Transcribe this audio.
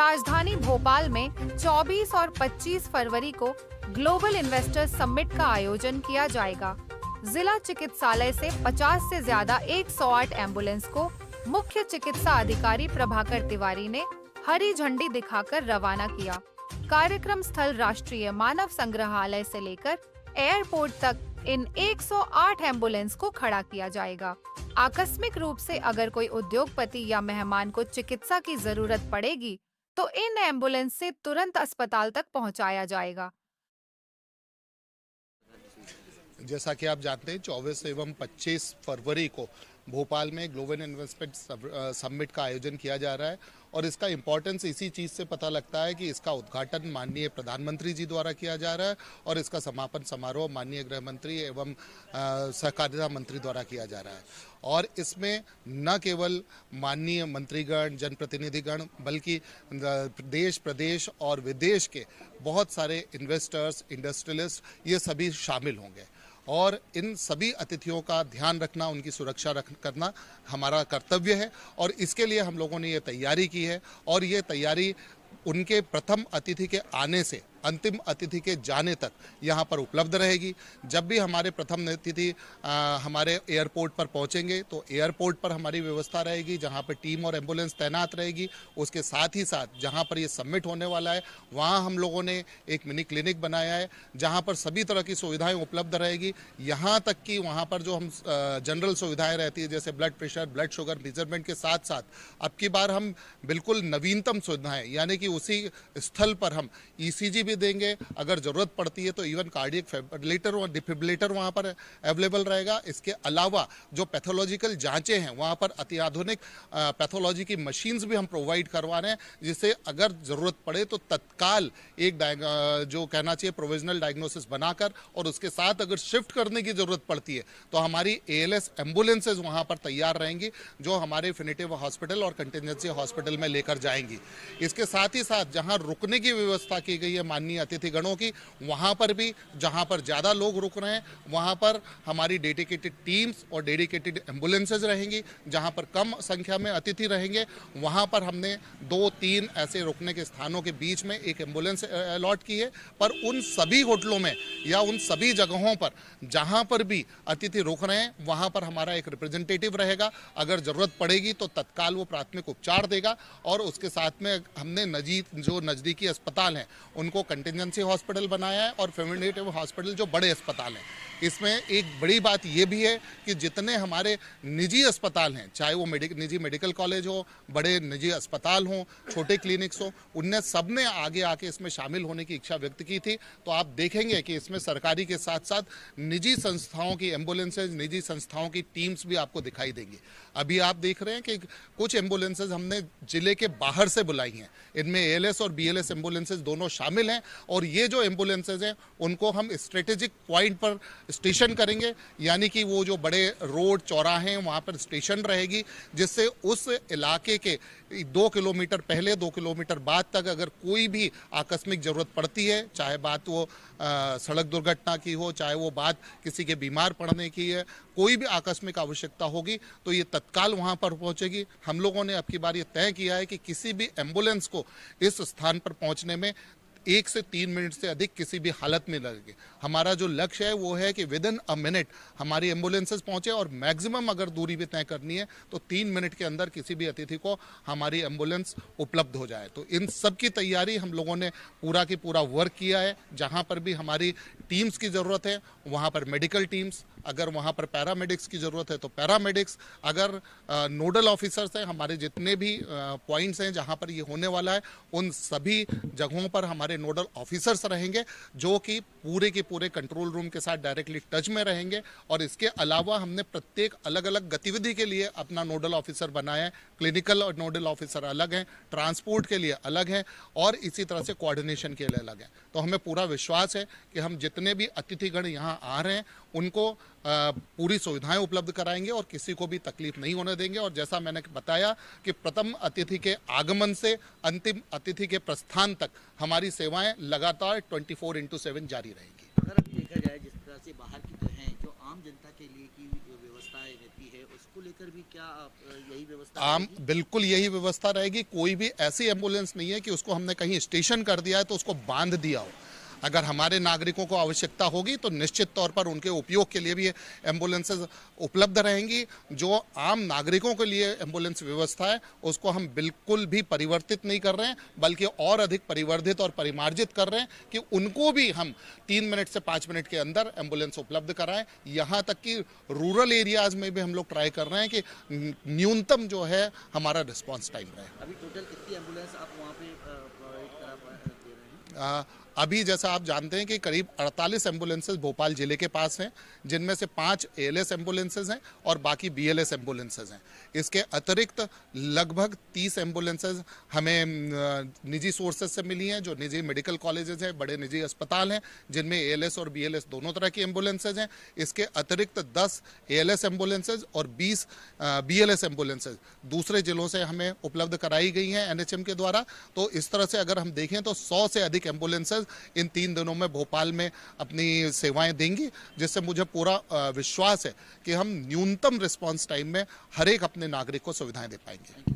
राजधानी भोपाल में 24 और 25 फरवरी को ग्लोबल इन्वेस्टर्स समिट का आयोजन किया जाएगा। जिला चिकित्सालय से 50 से ज्यादा 108 एम्बुलेंस को मुख्य चिकित्सा अधिकारी प्रभाकर तिवारी ने हरी झंडी दिखाकर रवाना किया। कार्यक्रम स्थल राष्ट्रीय मानव संग्रहालय से लेकर एयरपोर्ट तक इन 108 एम्बुलेंस को खड़ा किया जाएगा। आकस्मिक रूप से अगर कोई उद्योगपति या मेहमान को चिकित्सा की जरूरत पड़ेगी तो इन एम्बुलेंस से तुरंत अस्पताल तक पहुंचाया जाएगा। जैसा कि आप जानते हैं 24 एवं 25 फरवरी को भोपाल में ग्लोबल इन्वेस्टमेंट समिट का आयोजन किया जा रहा है और इसका इम्पोर्टेंस इसी चीज़ से पता लगता है कि इसका उद्घाटन माननीय प्रधानमंत्री जी द्वारा किया जा रहा है और इसका समापन समारोह माननीय गृह मंत्री एवं सहकारिता मंत्री द्वारा किया जा रहा है। और इसमें न केवल माननीय मंत्रीगण, जनप्रतिनिधिगण, बल्कि देश, प्रदेश और विदेश के बहुत सारे इन्वेस्टर्स, इंडस्ट्रियलिस्ट ये सभी शामिल होंगे और इन सभी अतिथियों का ध्यान रखना, उनकी सुरक्षा करना हमारा कर्तव्य है और इसके लिए हम लोगों ने ये तैयारी की है और ये तैयारी उनके प्रथम अतिथि के आने से अंतिम अतिथि के जाने तक यहाँ पर उपलब्ध रहेगी। जब भी हमारे प्रथम अतिथि हमारे एयरपोर्ट पर पहुँचेंगे तो एयरपोर्ट पर हमारी व्यवस्था रहेगी जहाँ पर टीम और एम्बुलेंस तैनात रहेगी। उसके साथ ही साथ जहाँ पर ये सबमिट होने वाला है वहाँ हम लोगों ने एक मिनी क्लिनिक बनाया है जहाँ पर सभी तरह की सुविधाएं उपलब्ध रहेगी। यहाँ तक कि वहाँ पर जो हम जनरल सुविधाएं रहती है जैसे blood pressure, blood sugar measurement के साथ साथ अब की बार हम बिल्कुल नवीनतम सुविधाएं यानी कि उसी स्थल पर हम ECG भी देंगे। अगर जरूरत पड़ती है तो इवन कार्डियक फेब्रिलेटर और डिफिब्रिलेटर वहां पर अवेलेबल रहेगा। इसके अलावा जो पैथोलॉजिकल जांचें हैं वहां पर अत्याधुनिक पैथोलॉजी की मशीन्स भी हम प्रोवाइड करवा रहे हैं जिससे अगर जरूरत पड़े तो तत्काल एक जो कहना चाहिए प्रोविजनल डायग्नोसिस बनाकर और उसके साथ अगर शिफ्ट करने की जरूरत पड़ती है तो हमारी ALS एम्बुलेंसेज वहां पर तैयार रहेंगी जो हमारे फिनिटिव हॉस्पिटल और कंटिजेंसी हॉस्पिटल में लेकर जाएंगी। इसके साथ ही साथ जहां रुकने की व्यवस्था की गई है माननीय अतिथिगणों की, वहां पर भी जहां पर ज्यादा लोग रुक रहे हैं वहां पर हमारी डेडिकेटेड टीम्स और डेडिकेटेड एम्बुलेंसेज रहेंगी। जहां पर कम संख्या में अतिथि रहेंगे वहां पर हमने 2-3 ऐसे रुकने के स्थानों के बीच में एक एम्बुलेंस अलॉट की है। पर उन सभी होटलों में या उन सभी जगहों पर जहां पर भी अतिथि रुक रहे हैं वहां पर हमारा एक रिप्रेजेंटेटिव रहेगा। अगर जरूरत पड़ेगी तो तत्काल वो प्राथमिक उपचार देगा और उसके साथ में हमने जो नजदीकी अस्पताल हैं उनको कंटिजेंसी हॉस्पिटल बनाया है और फेमिनेटिव हॉस्पिटल जो बड़े अस्पताल हैं। इसमें एक बड़ी बात ये भी है कि जितने हमारे निजी अस्पताल हैं, चाहे वो निजी मेडिकल कॉलेज हो, बड़े निजी अस्पताल हों, छोटे क्लिनिक्स हो, उनने सबने आगे आके इसमें शामिल होने की इच्छा व्यक्त की थी। तो आप देखेंगे कि इसमें सरकारी के साथ साथ निजी संस्थाओं की एम्बुलेंसेज, निजी संस्थाओं की टीम्स भी आपको दिखाई देंगी। अभी आप देख रहे हैं कि कुछ एम्बुलेंसेज हमने जिले के बाहर से बुलाई हैं। इनमें ALS और BLS एम्बुलेंसेज दोनों शामिल हैं और ये जो एम्बुलेंसेज हैं उनको हम स्ट्रेटेजिक पॉइंट पर स्टेशन करेंगे यानी कि वो जो बड़े रोड चौराहे हैं वहाँ पर स्टेशन रहेगी जिससे उस इलाके के 2 किलोमीटर पहले 2 किलोमीटर बाद तक अगर कोई भी आकस्मिक जरूरत पड़ती है, चाहे बात वो सड़क दुर्घटना की हो, चाहे वो बात किसी के बीमार पड़ने की है, कोई भी आकस्मिक आवश्यकता होगी तो ये तत्काल वहां पर पहुंचेगी। हम लोगों ने अब की बार ये तय किया है कि किसी भी एम्बुलेंस को इस स्थान पर पहुंचने में 1 से 3 मिनट से अधिक किसी भी हालत में लगेगी। हमारा जो लक्ष्य है वो है कि विदिन अ मिनट हमारी एम्बुलेंसेज पहुंचे और मैक्सिमम अगर दूरी भी तय करनी है तो 3 मिनट के अंदर किसी भी अतिथि को हमारी एम्बुलेंस उपलब्ध हो जाए। तो इन सब की तैयारी हम लोगों ने पूरा की पूरा वर्क किया है। जहां पर भी हमारी टीम्स की ज़रूरत है वहां पर मेडिकल टीम्स, अगर वहां पर पैरामेडिक्स की ज़रूरत है तो पैरामेडिक्स, अगर नोडल ऑफिसर्स हैं, हमारे जितने भी पॉइंट्स हैं जहां पर ये होने वाला है उन सभी जगहों पर हमारे नोडल ऑफिसर्स रहेंगे जो कि पूरे के पूरे कंट्रोल रूम के साथ डायरेक्टली टच में रहेंगे। और इसके अलावा हमने प्रत्येक अलग अलग गतिविधि के लिए अपना नोडल ऑफिसर बनाया है। क्लिनिकल और नोडल ऑफिसर अलग हैं, ट्रांसपोर्ट के लिए अलग हैं और इसी तरह से कोऑर्डिनेशन के लिए अलग हैं। तो हमें पूरा विश्वास है कि हम जितने भी अतिथिगण यहाँ आ रहे हैं उनको पूरी सुविधाएं उपलब्ध कराएंगे और किसी को भी तकलीफ नहीं होने देंगे। और जैसा मैंने बताया कि प्रथम अतिथि के आगमन से अंतिम अतिथि के प्रस्थान तक हमारी सेवाएं लगातार 24/7 जारी रहेंगी। अगर देखा जाए जिस तरह से बाहर की तो हैं जो आम जनता के लिए की व्यवस्था व्यवस्थाएं रहती है उसको लेकर भी क्या यही व्यवस्था आम रहेगी? बिल्कुल यही व्यवस्था रहेगी। कोई भी ऐसी एम्बुलेंस नहीं है कि उसको हमने कहीं स्टेशन कर दिया है तो उसको बांध दिया हो। अगर हमारे नागरिकों को आवश्यकता होगी तो निश्चित तौर पर उनके उपयोग के लिए भी एम्बुलेंसेज उपलब्ध रहेंगी। जो आम नागरिकों के लिए एम्बुलेंस व्यवस्था है उसको हम बिल्कुल भी परिवर्तित नहीं कर रहे हैं, बल्कि और अधिक परिवर्धित और परिमार्जित कर रहे हैं कि उनको भी हम 3 मिनट से 5 मिनट के अंदर एम्बुलेंस उपलब्ध कराएं। यहाँ तक कि रूरल एरियाज में भी हम लोग ट्राई कर रहे हैं कि न्यूनतम जो है हमारा रिस्पॉन्स टाइम रहे। अभी टोटल कितनी एम्बुलेंस आप वहाँ पे प्रोवाइड दे रहे हैं? अभी जैसा आप जानते हैं कि करीब 48 एम्बुलेंसेज भोपाल जिले के पास हैं, जिनमें से 5 एएलएस एम्बुलेंसेज हैं और बाकी बीएलएस एम्बुलेंसेज हैं। इसके अतिरिक्त लगभग 30 एम्बुलेंसेज हमें निजी सोर्सेज से मिली हैं, जो निजी मेडिकल कॉलेजेस हैं, बड़े निजी अस्पताल हैं, जिनमें एएलएस और बीएलएस दोनों तरह की एम्बुलेंसेज हैं। इसके अतिरिक्त 10 एएलएस एम्बुलेंसेज और 20 बीएलएस एम्बुलेंसेज दूसरे जिलों से हमें उपलब्ध कराई गई हैं एनएचएम के द्वारा। तो इस तरह से अगर हम देखें तो 100 से अधिक एम्बुलेंसेज इन 3 दिनों में भोपाल में अपनी सेवाएं देंगी, जिससे मुझे पूरा विश्वास है कि हम न्यूनतम रिस्पांस टाइम में हर एक अपने नागरिक को सुविधाएं दे पाएंगे।